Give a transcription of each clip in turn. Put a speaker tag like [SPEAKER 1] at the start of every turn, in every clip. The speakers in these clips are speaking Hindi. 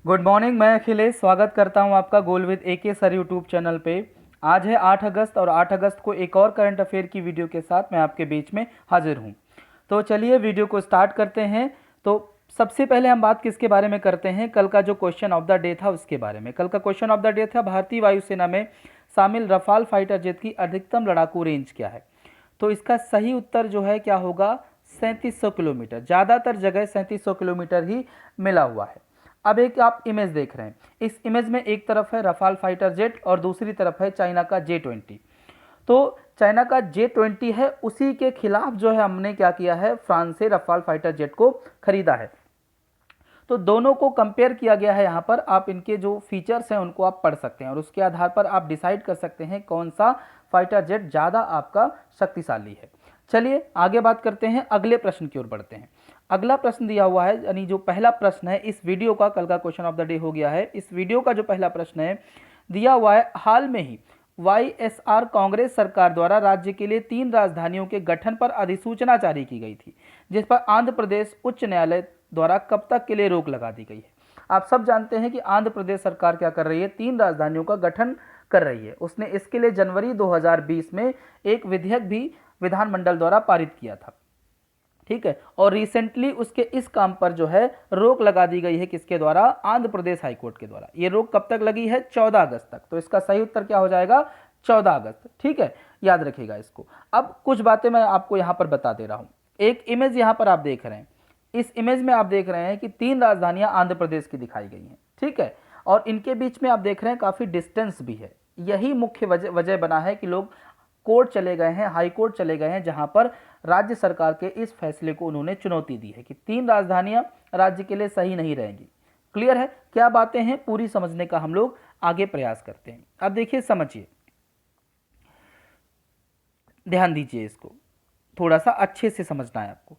[SPEAKER 1] Good morning. मैं अखिलेश स्वागत करता हूं आपका goal with AK sir YouTube channel पे। आज है 8 अगस्त और 8 अगस्त को एक और करंट अफेयर की वीडियो के साथ मैं आपके बीच में हाजिर हूं। तो चलिए वीडियो को स्टार्ट करते हैं। तो सबसे पहले हम बात किसके बारे में करते हैं, कल का जो क्वेश्चन ऑफ द डे था उसके बारे में। कल का क्वेश्चन ऑफ द डे था भारतीय वायुसेना में शामिल रफाल फाइटर जेट की अधिकतम लड़ाकू रेंज क्या है। तो इसका सही उत्तर जो है क्या होगा, 3700 किलोमीटर। ज़्यादातर जगह 3700 किलोमीटर ही मिला हुआ है। अब एक आप इमेज देख रहे हैं, इस इमेज में एक तरफ है रफाल फाइटर जेट और दूसरी तरफ है चाइना का J-20। तो चाइना का J-20 है, उसी के खिलाफ जो है हमने क्या किया है, फ्रांस से रफाल फाइटर जेट को खरीदा है। तो दोनों को कंपेयर किया गया है। यहाँ पर आप इनके जो फीचर्स हैं उनको आप पढ़ सकते हैं और उसके आधार पर आप डिसाइड कर सकते हैं कौन सा फाइटर जेट ज़्यादा आपका शक्तिशाली है। चलिए आगे बात करते हैं, अगले प्रश्न की ओर बढ़ते हैं। अगला प्रश्न दिया हुआ है, यानी जो पहला प्रश्न है इस वीडियो का, कल का क्वेश्चन ऑफ द डे हो गया है। इस वीडियो का जो पहला प्रश्न है दिया हुआ है, हाल में ही YSR कांग्रेस सरकार द्वारा राज्य के लिए 3 राजधानियों के गठन पर अधिसूचना जारी की गई थी, जिस पर आंध्र प्रदेश उच्च न्यायालय द्वारा कब तक के लिए रोक लगा दी गई है। आप सब जानते हैं कि आंध्र प्रदेश सरकार क्या कर रही है, 3 राजधानियों का गठन कर रही है। उसने इसके लिए जनवरी 2020 में एक विधेयक भी विधानमंडल द्वारा पारित किया था, ठीक है। और रिसेंटली उसके इस काम पर जो है रोक लगा दी गई है, किसके द्वारा, आंध्र प्रदेश हाईकोर्ट के द्वारा। ये रोक कब तक लगी है, 14 अगस्त तक। तो इसका सही उत्तर क्या हो जाएगा, 14 अगस्त, ठीक है, याद रखिएगा इसको। अब कुछ बातें मैं आपको यहाँ पर बता दे रहा हूँ। एक इमेज यहाँ पर आप देख रहे हैं, इस इमेज में आप देख रहे हैं कि 3 राजधानियां आंध्र प्रदेश की दिखाई गई हैं, ठीक है। और इनके बीच में आप देख रहे हैं काफ़ी डिस्टेंस भी है। यही मुख्य वजह बना है कि लोग कोर्ट चले गए हैं, हाई कोर्ट चले गए हैं, जहां पर राज्य सरकार के इस फैसले को उन्होंने चुनौती दी है कि 3 राजधानियां राज्य के लिए सही नहीं रहेंगी। क्लियर है, क्या बातें हैं पूरी समझने का हम लोग आगे प्रयास करते हैं। अब देखिए, समझिए, ध्यान दीजिए, इसको थोड़ा सा अच्छे से समझना है आपको।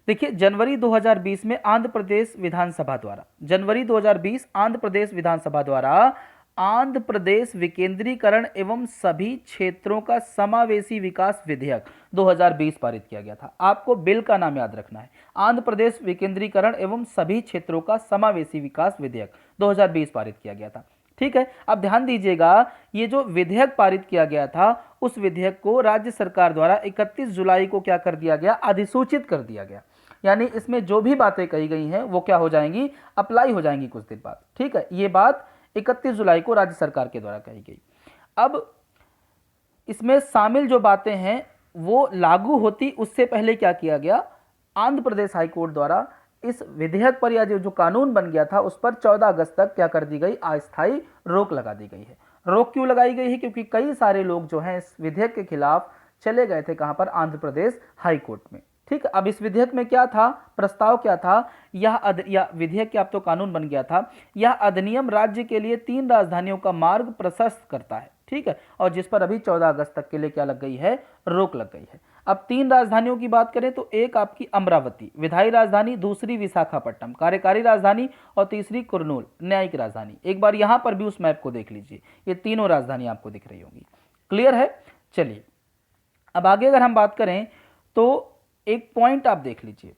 [SPEAKER 1] देखिए, जनवरी 2020 में आंध्र प्रदेश विधानसभा द्वारा, जनवरी 2020 आंध्र प्रदेश विधानसभा द्वारा आंध्र प्रदेश विकेंद्रीकरण एवं सभी क्षेत्रों का समावेशी विकास विधेयक 2020 पारित किया गया था। आपको बिल का नाम याद रखना है, आंध्र प्रदेश विकेंद्रीकरण एवं सभी क्षेत्रों का समावेशी विकास विधेयक 2020 पारित किया गया था, ठीक है। अब ध्यान दीजिएगा, ये जो विधेयक पारित किया गया था, उस विधेयक को राज्य सरकार द्वारा 31 जुलाई को क्या कर दिया गया, अधिसूचित कर दिया गया। यानी इसमें जो भी बातें कही गई हैं वो क्या हो जाएंगी, अप्लाई हो जाएंगी कुछ दिन बाद, ठीक है। ये बात 31 जुलाई को राज्य सरकार के द्वारा कही गई। अब इसमें शामिल जो बातें हैं वो लागू होती उससे पहले क्या किया गया, आंध्र प्रदेश हाईकोर्ट द्वारा इस विधेयक पर, या जो कानून बन गया था उस पर 14 अगस्त तक क्या कर दी गई, अस्थायी रोक लगा दी गई है। रोक क्यों लगाई गई है, क्योंकि कई सारे लोग जो हैं इस विधेयक के खिलाफ चले गए थे, कहां पर, आंध्र प्रदेश हाईकोर्ट में, ठीक। अब इस विधेयक में क्या था, प्रस्ताव क्या था, यह विधेयक क्या, अब तो कानून बन गया था, यह अधिनियम राज्य के लिए 3 राजधानियों का मार्ग प्रशस्त करता है, ठीक है। और जिस पर अभी 14 अगस्त तक के लिए क्या लग गई है, रोक लग गई है। अब 3 राजधानियों की बात करें तो एक आपकी अमरावती विधायी राजधानी, दूसरी विशाखापट्टनम कार्यकारी राजधानी और तीसरी कुर्नूल न्यायिक राजधानी। एक बार यहां पर भी उस मैप को देख लीजिए, ये तीनों राजधानी आपको दिख रही होंगी। क्लियर है, चलिए अब आगे अगर हम बात करें तो एक पॉइंट आप देख लीजिए।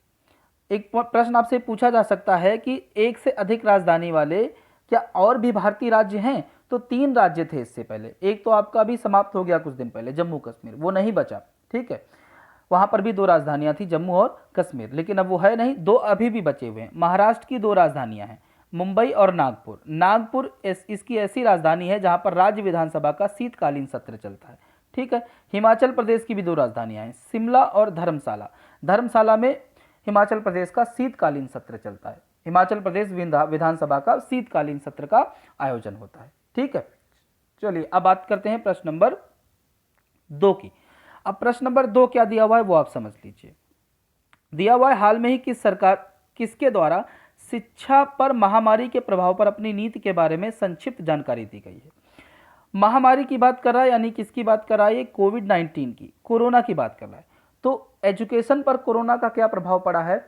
[SPEAKER 1] एक प्रश्न आपसे पूछा जा सकता है कि एक से अधिक राजधानी वाले क्या और भी भारतीय राज्य हैं। तो 3 राज्य थे इससे पहले, एक तो आपका अभी समाप्त हो गया कुछ दिन पहले, जम्मू कश्मीर, वो नहीं बचा, ठीक है। वहां पर भी 2 राजधानियां थी, जम्मू और कश्मीर, लेकिन अब वो है नहीं। 2 अभी भी बचे हुए हैं। महाराष्ट्र की 2 राजधानियां हैं, मुंबई और नागपुर। नागपुर इसकी ऐसी राजधानी है जहां पर राज्य विधानसभा का शीतकालीन सत्र चलता है, ठीक है। हिमाचल प्रदेश की भी 2 राजधानियां हैं, शिमला और धर्मशाला। धर्मशाला में हिमाचल प्रदेश का शीतकालीन सत्र चलता है, हिमाचल प्रदेश विधानसभा का शीतकालीन सत्र का आयोजन होता है, ठीक है। चलिए अब बात करते हैं प्रश्न नंबर 2 की। अब प्रश्न नंबर 2 क्या दिया हुआ है वो आप समझ लीजिए। दिया हुआ है, हाल में ही किसके द्वारा शिक्षा पर महामारी के प्रभाव पर अपनी नीति के बारे में संक्षिप्त जानकारी दी गई है। महामारी की बात कर रहा है, यानी किसकी बात कर रहा है, ये कोविड-19 की, कोरोना की बात कर रहा है। तो एजुकेशन पर कोरोना का क्या प्रभाव पड़ा है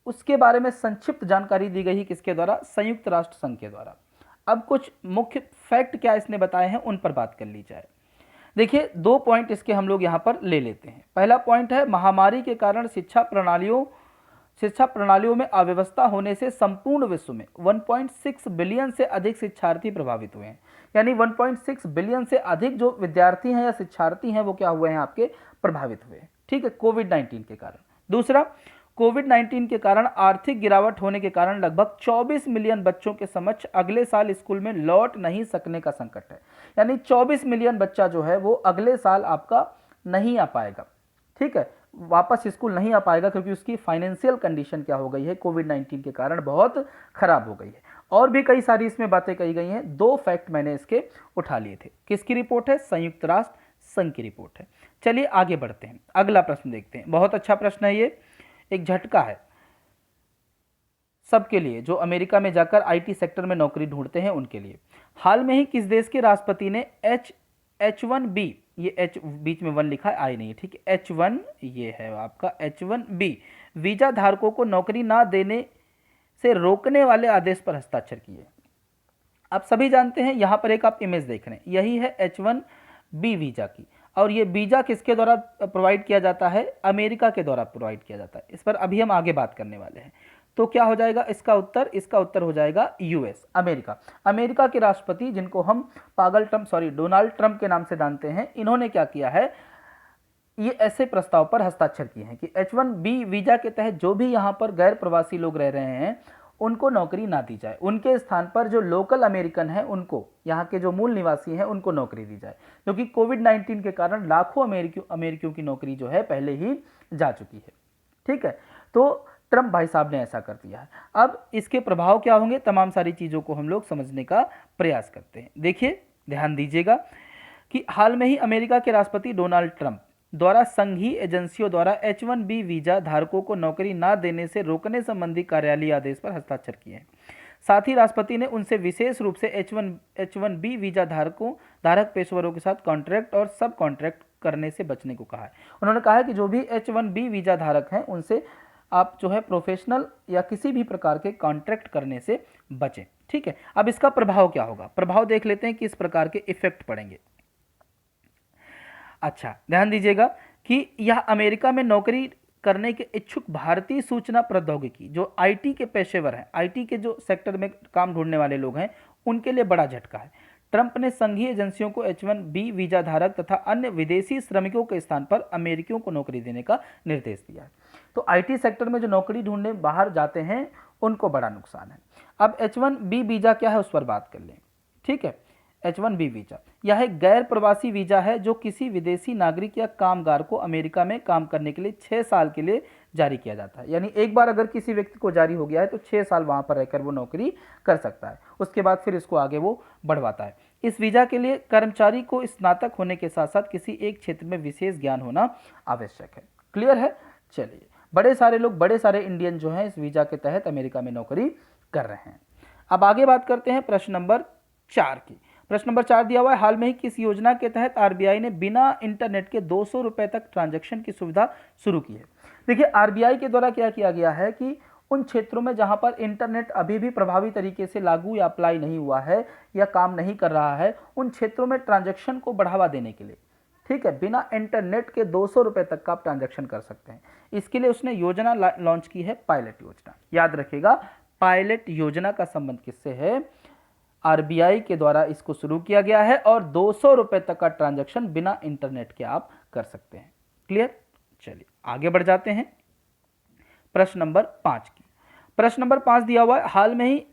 [SPEAKER 1] उसके बारे में संक्षिप्त जानकारी दी गई है, किसके द्वारा, संयुक्त राष्ट्र संघ के द्वारा। अब कुछ मुख्य फैक्ट क्या इसने बताए हैं उन पर बात कर ली जाए। देखिए, 2 पॉइंट इसके हम लोग यहां पर ले लेते हैं। पहला पॉइंट है, महामारी के कारण शिक्षा प्रणालियों में अव्यवस्था होने से संपूर्ण विश्व में 1.6 बिलियन से अधिक शिक्षार्थी प्रभावित हुए हैं। यानी 1.6 बिलियन से अधिक जो विद्यार्थी हैं या शिक्षार्थी हैं वो क्या हुए हैं, आपके प्रभावित हुए हैं। ठीक है, कोविड-19 के कारण। दूसरा, कोविड-19 के कारण आर्थिक गिरावट होने के कारण लगभग 24 मिलियन बच्चों के समक्ष अगले साल स्कूल में लौट नहीं सकने का संकट है। यानी 24 मिलियन बच्चा जो है वो अगले साल आपका नहीं आ पाएगा। ठीक है, वापस स्कूल नहीं आ पाएगा क्योंकि उसकी फाइनेंशियल कंडीशन क्या हो गई है, कोविड-19 के कारण बहुत खराब हो गई है। और भी कई सारी इसमें बातें कही गई हैं। 2 फैक्ट मैंने इसके उठा लिए थे। किसकी रिपोर्ट है? संयुक्त राष्ट्र संघ की रिपोर्ट है। चलिए आगे बढ़ते हैं, अगला प्रश्न देखते हैं। बहुत अच्छा प्रश्न है ये, एक झटका है सबके लिए जो अमेरिका में जाकर आईटी सेक्टर में नौकरी ढूंढते हैं उनके लिए। हाल में ही किस देश के राष्ट्रपति ने H1B, ये H बीच में 1 लिखा है, आई नहीं, ठीक है, H1 ये है आपका H1B वीजा धारकों को नौकरी ना देने से रोकने वाले आदेश पर हस्ताक्षर किए। आप सभी जानते हैं, यहां पर एक आप इमेज देख रहे हैं, यही है H1B वीजा की। और ये वीजा किसके द्वारा प्रोवाइड किया जाता है? अमेरिका के द्वारा प्रोवाइड किया जाता है। इस पर अभी हम आगे बात करने वाले हैं। तो क्या हो जाएगा इसका उत्तर? इसका उत्तर हो जाएगा यूएस, अमेरिका। अमेरिका के राष्ट्रपति जिनको हम डोनाल्ड ट्रंप के नाम से जानते हैं, इन्होंने क्या किया है, ये ऐसे प्रस्ताव पर हस्ताक्षर किए हैं कि H1B वीजा के तहत जो भी यहाँ पर गैर प्रवासी लोग रह रहे हैं उनको नौकरी ना दी जाए, उनके स्थान पर जो लोकल अमेरिकन है उनको, यहाँ के जो मूल निवासी हैं उनको नौकरी दी जाए, क्योंकि कोविड-19 के कारण लाखों अमेरिकियों की नौकरी जो है पहले ही जा चुकी है। ठीक है, तो ट्रंप भाई साहब ने ऐसा कर दिया है। अब इसके प्रभाव क्या होंगे, तमाम सारी चीज़ों को हम लोग समझने का प्रयास करते हैं। देखिए, ध्यान दीजिएगा कि हाल में ही अमेरिका के राष्ट्रपति डोनाल्ड ट्रंप द्वारा संघीय एजेंसियों द्वारा H1B वीजा धारकों को नौकरी न देने से रोकने संबंधी कार्यालयीय आदेश पर हस्ताक्षर किए हैं। साथ ही राष्ट्रपति ने उनसे विशेष रूप से H1B वीजा धारक पेशेवरों के साथ कॉन्ट्रैक्ट और सब कॉन्ट्रैक्ट करने से बचने को कहा है। उन्होंने कहा है कि जो भी H1B वीजा धारक हैं उनसे आप जो है प्रोफेशनल या किसी भी प्रकार के कॉन्ट्रैक्ट करने से बचें। ठीक है, अब इसका प्रभाव क्या होगा, प्रभाव देख लेते हैं कि इस प्रकार के इफेक्ट पड़ेंगे। अच्छा, ध्यान दीजिएगा कि यह अमेरिका में नौकरी करने के इच्छुक भारतीय सूचना प्रौद्योगिकी जो आईटी के पेशेवर हैं, आईटी के जो सेक्टर में काम ढूंढने वाले लोग हैं, उनके लिए बड़ा झटका है। ट्रंप ने संघीय एजेंसियों को H1B वीजा धारक तथा अन्य विदेशी श्रमिकों के स्थान पर अमेरिकियों को नौकरी देने का निर्देश दिया है। तो आईटी सेक्टर में जो नौकरी ढूंढने बाहर जाते हैं उनको बड़ा नुकसान है। अब H1B वीजा क्या है उस पर बात कर लें। ठीक है, H1B वीजा यह एक गैर प्रवासी वीजा है जो किसी विदेशी नागरिक या कामगार को अमेरिका में काम करने के लिए 6 साल के लिए जारी किया जाता है। यानी एक बार अगर किसी व्यक्ति को जारी हो गया है तो 6 साल वहां पर रहकर वो नौकरी कर सकता है, उसके बाद फिर इसको आगे वो बढ़वाता है। इस वीजा के लिए कर्मचारी को स्नातक होने के साथ साथ किसी एक क्षेत्र में विशेष ज्ञान होना आवश्यक है। क्लियर है? चलिए, बड़े सारे इंडियन जो हैं इस वीजा के तहत अमेरिका में नौकरी कर रहे हैं। अब आगे बात करते हैं प्रश्न नंबर 4 की। प्रश्न नंबर 4 दिया हुआ है, हाल में ही किस योजना के तहत आरबीआई ने बिना इंटरनेट के 200 रुपए तक ट्रांजैक्शन की सुविधा शुरू की है। देखिए, आरबीआई के द्वारा क्या किया गया है कि उन क्षेत्रों में जहां पर इंटरनेट अभी भी प्रभावी तरीके से लागू या अप्लाई नहीं हुआ है या काम नहीं कर रहा है, उन क्षेत्रों में ट्रांजैक्शन को बढ़ावा देने के लिए, ठीक है, बिना इंटरनेट के 200 रुपए तक का आप ट्रांजैक्शन कर सकते हैं। इसके लिए उसने योजना लॉन्च की है, पायलट योजना। याद रखिएगा, पायलट योजना का संबंध किससे है? आरबीआई के द्वारा इसको शुरू किया गया है और 200 रुपए तक का ट्रांजैक्शन बिना इंटरनेट के आप कर सकते हैं। क्लियर? चलिए आगे बढ़ जाते हैं प्रश्न नंबर 5 की। प्रश्न नंबर 5 दिया हुआ है, हाल में ही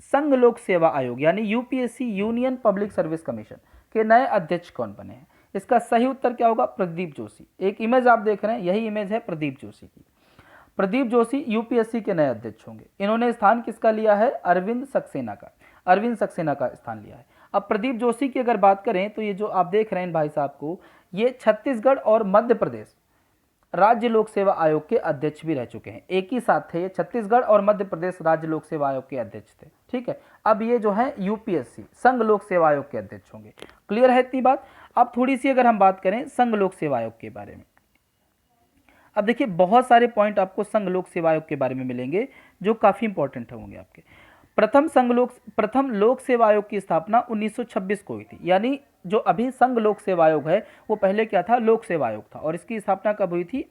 [SPEAKER 1] संघ लोक सेवा आयोग यानी UPSC union public service commission के नए अध्यक्ष कौन बने हैं? इसका सही उत्तर क्या होगा? प्रदीप जोशी। एक इमेज आप देख रहे हैं, यही इमेज है प्रदीप जोशी की। प्रदीप जोशी यूपीएससी के नए अध्यक्ष होंगे। इन्होंने स्थान किसका लिया है? अरविंद सक्सेना का। अरविंद सक्सेना का स्थान लिया है। अब प्रदीप जोशी की अगर बात करें तो ये जो आप देख रहे हैं भाई साहब को, ये छत्तीसगढ़ और मध्य प्रदेश राज्य लोक सेवा आयोग के अध्यक्ष भी रह चुके हैं। एक ही साथ थे ये, छत्तीसगढ़ और मध्य प्रदेश राज्य लोक सेवा आयोग के अध्यक्ष थे। ठीक है, अब ये जो है यूपीएससी संघ लोक सेवा आयोग के अध्यक्ष होंगे। क्लियर है इतनी बात? अब थोड़ी सी अगर हम बात करें संघ लोक सेवा आयोग के बारे में, अब देखिए बहुत सारे पॉइंट आपको संघ लोक सेवा आयोग के बारे में मिलेंगे जो काफी इंपॉर्टेंट होंगे आपके। प्रथम लोक सेवा आयोग की स्थापना 1926 को हुई थी। यानी जो अभी संघ लोक सेवा आयोग है वो पहले क्या था? लोक सेवा आयोग था। और इसकी स्थापना कब हुई थी?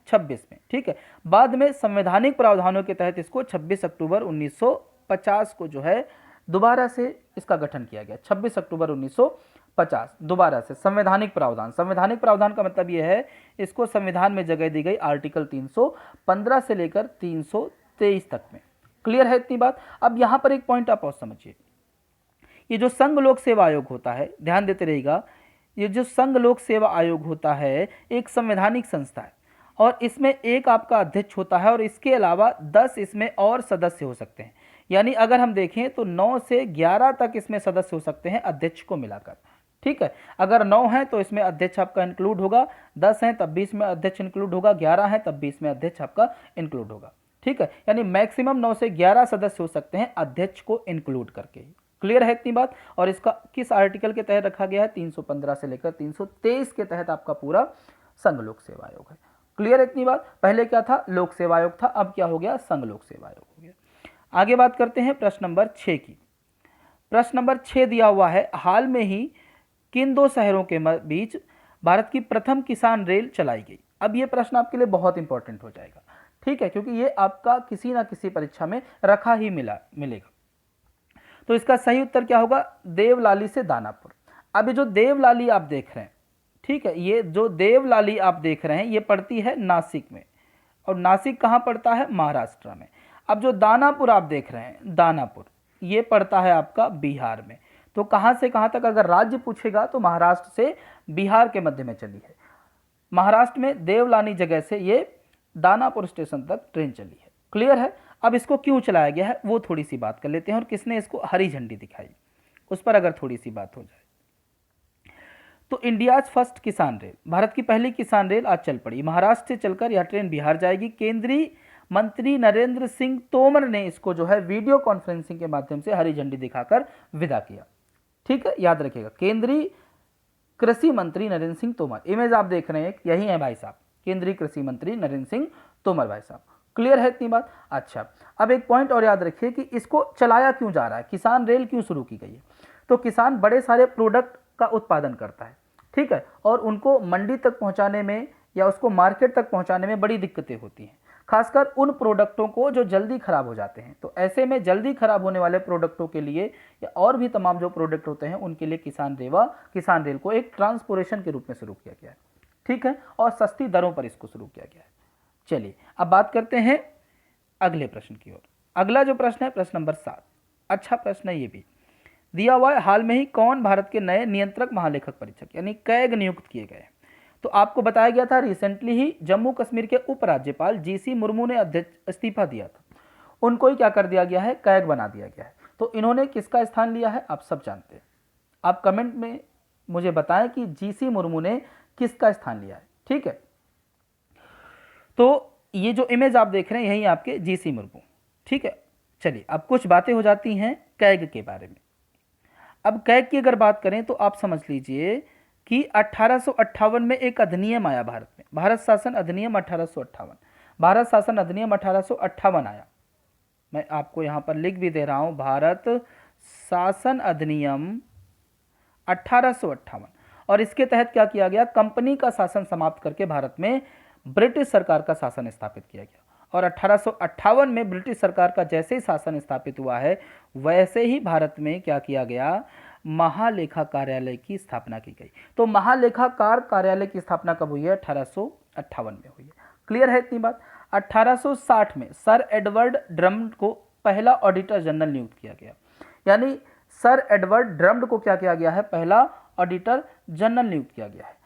[SPEAKER 1] 26 में, ठीक है। बाद में संवैधानिक प्रावधानों के तहत इसको 26 अक्टूबर 1950 को जो है दोबारा से इसका गठन किया गया। 26 अक्टूबर 1950 दोबारा से संवैधानिक प्रावधान। संवैधानिक प्रावधान का मतलब यह है इसको संविधान में जगह दी गई आर्टिकल 315 से लेकर 323 तक में। क्लियर है इतनी बात। अब यहां पर एक पॉइंट आप और समझिए, ये जो संघ लोक सेवा आयोग होता है, ध्यान देते रहिएगा, ये जो संघ लोक सेवा आयोग होता है एक संवैधानिक संस्था है और इसमें एक आपका अध्यक्ष होता है और इसके अलावा 10 इसमें और सदस्य हो सकते हैं। यानी अगर हम देखें तो 9 से 11 तक इसमें सदस्य हो सकते हैं अध्यक्ष को मिलाकर, ठीक है। अगर 9 है तो इसमें अध्यक्ष आपका इंक्लूड होगा, 10 है तब भी इसमें अध्यक्ष इंक्लूड होगा, 11 है तब भी इसमें अध्यक्ष आपका इंक्लूड होगा, ठीक है। यानी मैक्सिमम 9 से 11 सदस्य हो सकते हैं अध्यक्ष को इंक्लूड करके। क्लियर है इतनी बात। और इसका किस आर्टिकल के तहत रखा गया है? 315 से लेकर 323 के तहत आपका पूरा संघ लोक सेवा आयोग है। क्लियर है इतनी बात। पहले क्या था? लोक सेवा आयोग था, अब क्या हो गया? संघ लोक सेवा आयोग हो गया। आगे बात करते हैं प्रश्न नंबर 6 की। प्रश्न नंबर 6 दिया हुआ है, हाल में ही किन दो शहरों के बीच भारत की प्रथम किसान रेल चलाई गई? अब ये प्रश्न आपके लिए बहुत इंपॉर्टेंट हो जाएगा, ठीक है, क्योंकि ये आपका किसी ना किसी परीक्षा में रखा ही मिलेगा। तो इसका सही उत्तर क्या होगा? देवलाली से दानापुर। अब ये जो देवलाली आप देख रहे हैं, ठीक है, ये जो देवलाली आप देख रहे हैं ये पड़ती है नासिक में, और नासिक कहाँ पड़ता है? महाराष्ट्र में। अब जो दानापुर आप देख रहे हैं, दानापुर, ये पड़ता है आपका बिहार में। तो कहाँ से कहाँ तक अगर राज्य पूछेगा तो महाराष्ट्र से बिहार के मध्य में चली है। महाराष्ट्र में देवलानी जगह से ये दानापुर स्टेशन तक ट्रेन चली है। क्लियर है। अब इसको क्यों चलाया गया है वो थोड़ी सी बात कर लेते हैं, और किसने इसको हरी झंडी दिखाई उस पर अगर थोड़ी सी बात हो जाए तो इंडियाज फर्स्ट किसान रेल, भारत की पहली किसान रेल आज चल पड़ी। महाराष्ट्र से चलकर यह ट्रेन बिहार जाएगी। केंद्रीय मंत्री नरेंद्र सिंह तोमर ने इसको जो है वीडियो कॉन्फ्रेंसिंग के माध्यम से हरी झंडी दिखाकर विदा किया। ठीक है, याद रखिएगा, केंद्रीय कृषि मंत्री नरेंद्र सिंह तोमर। इमेज आप देख रहे हैं यही है भाई साहब, केंद्रीय कृषि मंत्री नरेंद्र सिंह तोमर भाई साहब। क्लियर है इतनी बात। अच्छा, अब एक पॉइंट और याद रखिए कि इसको चलाया क्यों जा रहा है, किसान रेल क्यों शुरू की गई है। तो किसान बड़े सारे प्रोडक्ट का उत्पादन करता है, ठीक है, और उनको मंडी तक पहुंचाने में या उसको मार्केट तक पहुंचाने में बड़ी दिक्कतें होती हैं, खासकर उन प्रोडक्टों को जो जल्दी खराब हो जाते हैं। तो ऐसे में जल्दी खराब होने वाले प्रोडक्टों के लिए या और भी तमाम जो प्रोडक्ट होते हैं उनके लिए किसान रेल को एक ट्रांसपोर्टेशन के रूप में शुरू किया गया है, ठीक है, और सस्ती दरों पर इसको शुरू किया गया है। चलिए अब बात करते हैं अगले प्रश्न की ओर। अगला जो प्रश्न है प्रश्न नंबर 7, अच्छा प्रश्न है ये भी। दिया हुआ है, हाल में ही कौन भारत के नए नियंत्रक महालेखक परीक्षक यानी कैग नियुक्त किए गए? तो आपको बताया गया था रिसेंटली ही जम्मू कश्मीर के उपराज्यपाल जीसी मुर्मू ने इस्तीफा दिया था, उनको ही क्या कर दिया गया है? कैग बना दिया गया है। तो इन्होंने किसका स्थान लिया है आप सब जानते हैं। आप कमेंट में मुझे बताएं कि जीसी मुर्मू ने किसका स्थान लिया है, ठीक है। तो ये जो इमेज आप देख रहे हैं यही आपके जीसी मुर्मू, ठीक है। चलिए अब कुछ बातें हो जाती हैं कैग के बारे में। अब कैग की अगर बात करें तो आप समझ लीजिए कि 1858 में एक अधिनियम आया भारत में, भारत शासन अधिनियम 1858, भारत शासन अधिनियम 1858 आया। मैं आपको यहाँ पर लिख भी दे रहा हूँ, भारत शासन अधिनियम 1858। और इसके तहत क्या किया गया? कंपनी का शासन समाप्त करके भारत में ब्रिटिश सरकार का शासन स्थापित किया गया। और 1858 में ब्रिटिश सरकार का जैसे ही शासन स्थापित हुआ है वैसे ही भारत में क्या किया गया? महालेखा कार्यालय की स्थापना की गई। तो महालेखाकार कार्यालय की स्थापना कब हुई है? 1858 में हुई है। क्लियर है इतनी बात। 1860 में सर एडवर्ड ड्रम्ड को पहला ऑडिटर जनरल नियुक्त किया गया, यानी सर एडवर्ड ड्रम्ड को क्या किया गया है? पहला ऑडिटर जनरल नियुक्त किया गया है।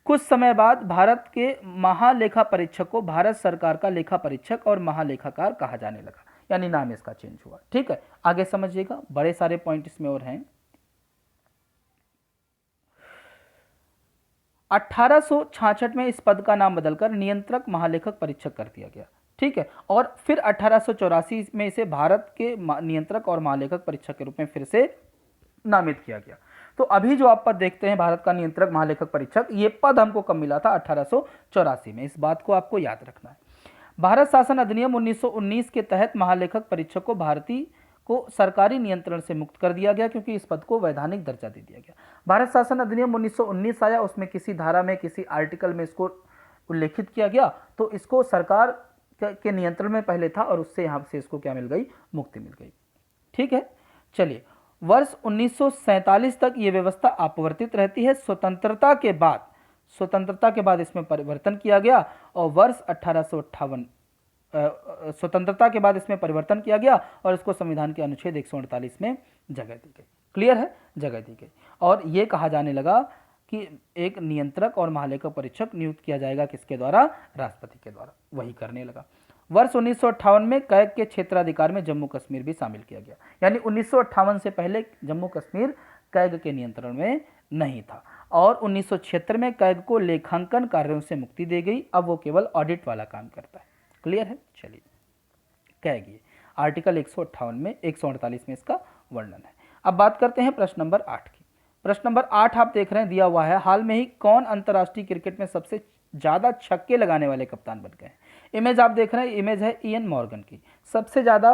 [SPEAKER 1] कुछ समय बाद भारत के महालेखा परीक्षक को भारत सरकार का लेखा परीक्षक और महालेखाकार कहा जाने लगा, यानी नाम इसका चेंज हुआ, ठीक है। आगे समझिएगा, बड़े सारे पॉइंट इसमें और हैं। 1866 में इस पद का नाम बदलकर नियंत्रक महालेखक परीक्षक कर दिया गया, ठीक है। और फिर 1884 में इसे भारत के नियंत्रक और महालेखक परीक्षक के रूप में फिर से नामित किया गया। तो अभी जो आप पद देखते हैं भारत का नियंत्रक महालेखक परीक्षक, ये पद हमको कब मिला था? 1884 में। इस बात को आपको याद रखना है। भारत शासन अधिनियम 1919 के तहत महालेखक परीक्षक को भारतीय को सरकारी नियंत्रण से मुक्त कर दिया गया, क्योंकि इस पद को वैधानिक दर्जा दे दिया गया। भारत शासन अधिनियम 1919 आया, उसमें किसी धारा में किसी आर्टिकल में इसको उल्लेखित किया गया, तो इसको सरकार के नियंत्रण में पहले था और उससे यहाँ से इसको क्या मिल गई, मुक्ति मिल गई। ठीक है, चलिए वर्ष 1947 तक ये व्यवस्था अपरिवर्तित रहती है। स्वतंत्रता के बाद इसमें परिवर्तन किया गया और वर्ष 1858 स्वतंत्रता के बाद इसमें परिवर्तन किया गया और इसको संविधान के अनुच्छेद 148 में जगह दी गई। क्लियर है, जगह दी गई और ये कहा जाने लगा कि एक नियंत्रक और महालेखा परीक्षक नियुक्त किया जाएगा, किसके द्वारा, राष्ट्रपति के द्वारा, वही करने लगा। वर्ष 1958 में कैग के क्षेत्राधिकार में जम्मू कश्मीर भी शामिल किया गया, यानी 1958 से पहले जम्मू कश्मीर कैग के नियंत्रण में नहीं था और 1976 में कैग को लेखांकन कार्यों से मुक्ति दी गई, अब वो केवल ऑडिट वाला काम करता है। क्लियर है, चलिए कैग ये आर्टिकल 148 में इसका वर्णन है। अब बात करते हैं प्रश्न नंबर 8 की। प्रश्न नंबर 8 आप देख रहे हैं दिया हुआ है, हाल में ही कौन अंतर्राष्ट्रीय क्रिकेट में सबसे ज्यादा छक्के लगाने वाले कप्तान बन गए हैं। इमेज आप देख रहे हैं, इमेज है इयन मॉर्गन की। सबसे ज्यादा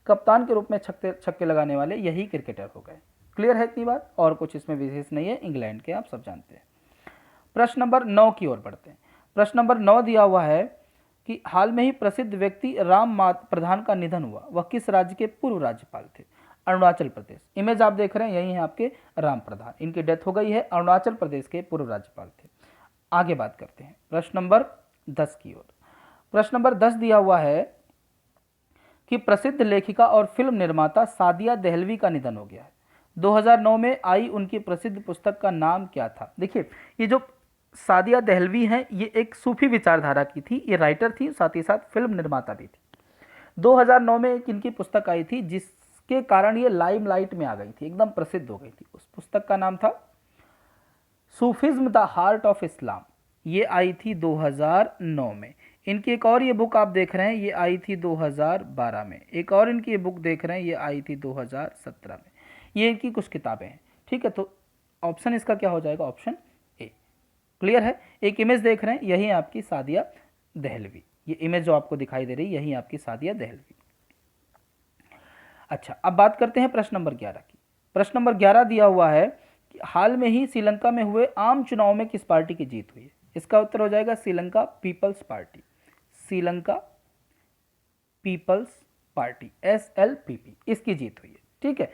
[SPEAKER 1] कप्तान के रूप में छक्के लगाने वाले यही क्रिकेटर हो गए। क्लियर है इतनी बात, और कुछ इसमें विशेष नहीं है, इंग्लैंड के आप सब जानते हैं। प्रश्न नंबर 9 की ओर बढ़ते हैं। प्रश्न नंबर 9 दिया हुआ है कि हाल में ही प्रसिद्ध व्यक्ति राम प्रधान का निधन हुआ, वह किस राज्य के पूर्व राज्यपाल थे। अरुणाचल प्रदेश। इमेज आप देख रहे हैं, यही है आपके राम प्रधान, इनकी डेथ हो गई है, अरुणाचल प्रदेश के पूर्व राज्यपाल थे। आगे बात करते हैं प्रश्न नंबर 10 की ओर। प्रश्न नंबर 10 दिया हुआ है कि प्रसिद्ध लेखिका और फिल्म निर्माता सादिया देहलवी का निधन हो गया है। 2009 में आई उनकी प्रसिद्ध पुस्तक का नाम क्या था। देखिए ये जो सादिया देहलवी हैं, ये एक सूफी विचारधारा की थी, ये राइटर थी, साथ ही साथ फिल्म निर्माता भी थी। 2009 में एक इनकी पुस्तक आई थी जिसके कारण ये लाइमलाइट में आ गई थी, एकदम प्रसिद्ध हो गई थी। उस पुस्तक का नाम था Sufism the heart of Islam, ये आई थी 2009 में। इनकी एक और ये बुक आप देख रहे हैं, ये आई थी 2012 में। एक और इनकी ये बुक देख रहे हैं, ये आई थी 2017 में। ये इनकी कुछ किताबें हैं। ठीक है, तो ऑप्शन इसका क्या हो जाएगा, ऑप्शन ए। क्लियर है, एक इमेज देख रहे हैं, यही आपकी सादिया देहलवी, ये इमेज जो आपको दिखाई दे रही है, यही आपकी सादिया देहलवी। अच्छा, अब बात करते हैं प्रश्न नंबर 11 की। प्रश्न नंबर 11 दिया हुआ है कि हाल में ही श्रीलंका में हुए आम चुनाव में किस पार्टी की जीत हुई है। इसका उत्तर हो जाएगा Sri Lanka people's party, Sri Lanka people's party SLPP, इसकी जीत हुई है। ठीक है,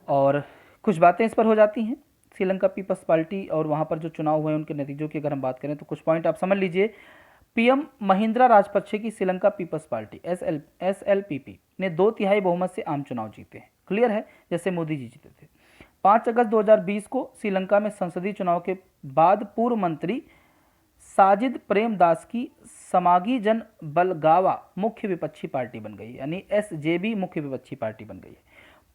[SPEAKER 1] और कुछ बातें इस पर हो जाती हैं श्रीलंका पीपल्स पार्टी और वहाँ पर जो चुनाव हुए उनके नतीजों की अगर हम बात करें तो कुछ पॉइंट आप समझ लीजिए। पीएम महिंद्रा राजपक्षे की श्रीलंका पीपल्स पार्टी SLPP ने 2/3 बहुमत से आम चुनाव जीते हैं। क्लियर है, जैसे मोदी जी जीते थे। 5 अगस्त 2020 को श्रीलंका में संसदीय चुनाव के बाद पूर्व मंत्री साजिद प्रेमदास की समागी जन बलगावा मुख्य विपक्षी पार्टी बन गई, यानी SJB मुख्य विपक्षी पार्टी बन गई है।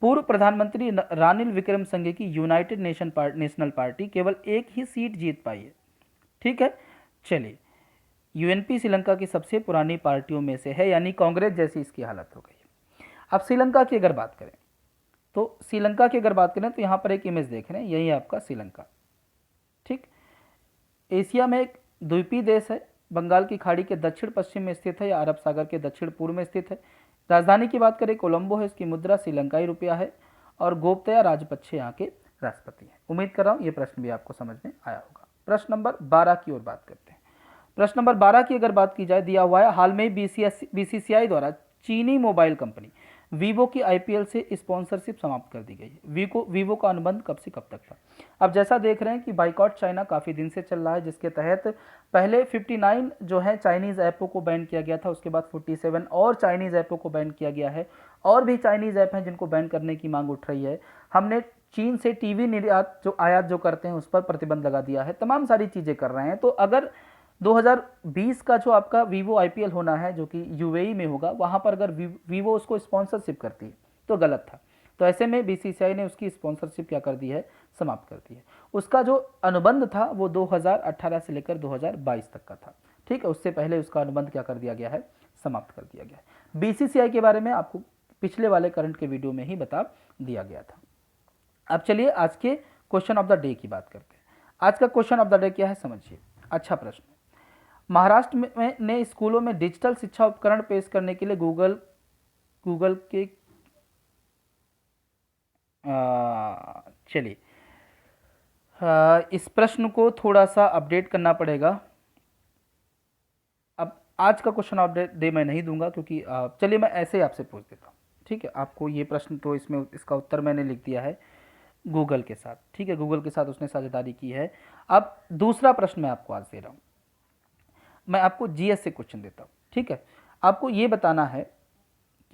[SPEAKER 1] पूर्व प्रधानमंत्री रानिल विक्रमसिंघे की यूनाइटेड नेशनल पार्टी केवल एक ही सीट जीत पाई है। ठीक है, चलिए UNP श्रीलंका की सबसे पुरानी पार्टियों में से है, यानी कांग्रेस जैसी इसकी हालत हो गई है। अब श्रीलंका की अगर बात करें तो श्रीलंका की अगर बात करें तो यहाँ पर एक इमेज देख रहे हैं, यही है आपका श्रीलंका। ठीक, एशिया में एक द्वीपीय देश है, बंगाल की खाड़ी के दक्षिण पश्चिम में स्थित है या अरब सागर के दक्षिण पूर्व में स्थित है। राजधानी की बात करें कोलंबो है, इसकी मुद्रा श्रीलंकाई रुपया है और गोपतया राजपक्षे यहाँ के राष्ट्रपति हैं। उम्मीद कर रहा हूँ ये प्रश्न भी आपको समझ में आया होगा। प्रश्न नंबर 12 की ओर बात करते हैं। प्रश्न नंबर 12 की अगर बात की जाए, दिया हुआ है हाल में BCCI द्वारा चीनी मोबाइल कंपनी वीवो की IPL से स्पॉन्सरशिप समाप्त कर दी गई है। वीवो का अनुबंध कब से कब तक था। अब जैसा देख रहे हैं कि बाइकॉट चाइना काफ़ी दिन से चल रहा है, जिसके तहत पहले 59 जो है चाइनीज़ ऐपों को बैन किया गया था, उसके बाद 47 और चाइनीज़ ऐपों को बैन किया गया है, और भी चाइनीज़ ऐप हैं जिनको बैन करने की मांग उठ रही है। हमने चीन से टीवी निर्यात जो आयात जो करते हैं उस पर प्रतिबंध लगा दिया है, तमाम सारी चीज़ें कर रहे हैं। तो अगर 2020 का जो आपका वीवो IPL होना है जो कि UAE में होगा, वहाँ पर अगर वीवो उसको स्पॉन्सरशिप करती है तो गलत था। तो ऐसे में BCCI ने उसकी स्पॉन्सरशिप क्या कर दी है, समाप्त कर दी है। उसका जो अनुबंध था वो 2018 से लेकर 2022 तक का था। ठीक है, उससे पहले उसका अनुबंध क्या कर दिया गया है, समाप्त कर दिया गया है। BCCI के बारे में आपको पिछले वाले करंट के वीडियो में ही बता दिया गया था। अब चलिए आज के क्वेश्चन ऑफ द डे की बात करते हैं। आज का क्वेश्चन ऑफ द डे क्या है, समझिए। अच्छा प्रश्न, महाराष्ट्र में ने स्कूलों में डिजिटल शिक्षा उपकरण पेश करने के लिए गूगल के चलिए इस प्रश्न को थोड़ा सा अपडेट करना पड़ेगा। आज का क्वेश्चन ऑफ डे मैं नहीं दूंगा, क्योंकि चलिए मैं ऐसे ही आपसे पूछ देता हूँ, ठीक है। आपको ये प्रश्न तो इसमें इसका उत्तर मैंने लिख दिया है गूगल के साथ, ठीक है, गूगल के साथ उसने साझेदारी की है। अब दूसरा प्रश्न मैं आपको आज दे रहा हूँ, मैं आपको जीएस से क्वेश्चन देता हूँ, ठीक है। आपको ये बताना है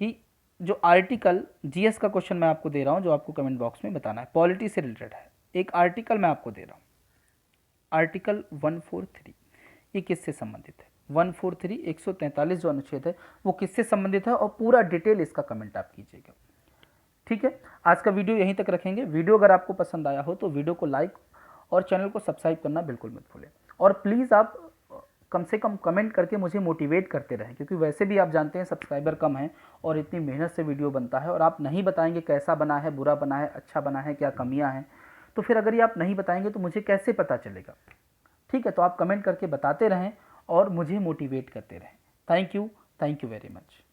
[SPEAKER 1] कि जो आर्टिकल, जीएस का क्वेश्चन मैं आपको दे रहा हूँ, जो आपको कमेंट बॉक्स में बताना है, पॉलिटी से रिलेटेड है। एक आर्टिकल मैं आपको दे रहा हूँ, आर्टिकल 143, ये किससे संबंधित है? 143 143 जो अनुच्छेद है वो किससे संबंधित है, और पूरा डिटेल इसका कमेंट आप कीजिएगा, ठीक है। आज का वीडियो यहीं तक रखेंगे। वीडियो अगर आपको पसंद आया हो तो वीडियो को लाइक और चैनल को सब्सक्राइब करना बिल्कुल मत भूलें। और प्लीज़ आप कम से कम कमेंट करके मुझे मोटिवेट करते रहें, क्योंकि वैसे भी आप जानते हैं सब्सक्राइबर कम हैं और इतनी मेहनत से वीडियो बनता है, और आप नहीं बताएंगे कैसा बना है, बुरा बना है, अच्छा बना है, क्या कमियां हैं, तो फिर अगर ये आप नहीं बताएंगे तो मुझे कैसे पता चलेगा, ठीक है। तो आप कमेंट करके बताते रहें और मुझे मोटिवेट करते रहें। Thank you very much.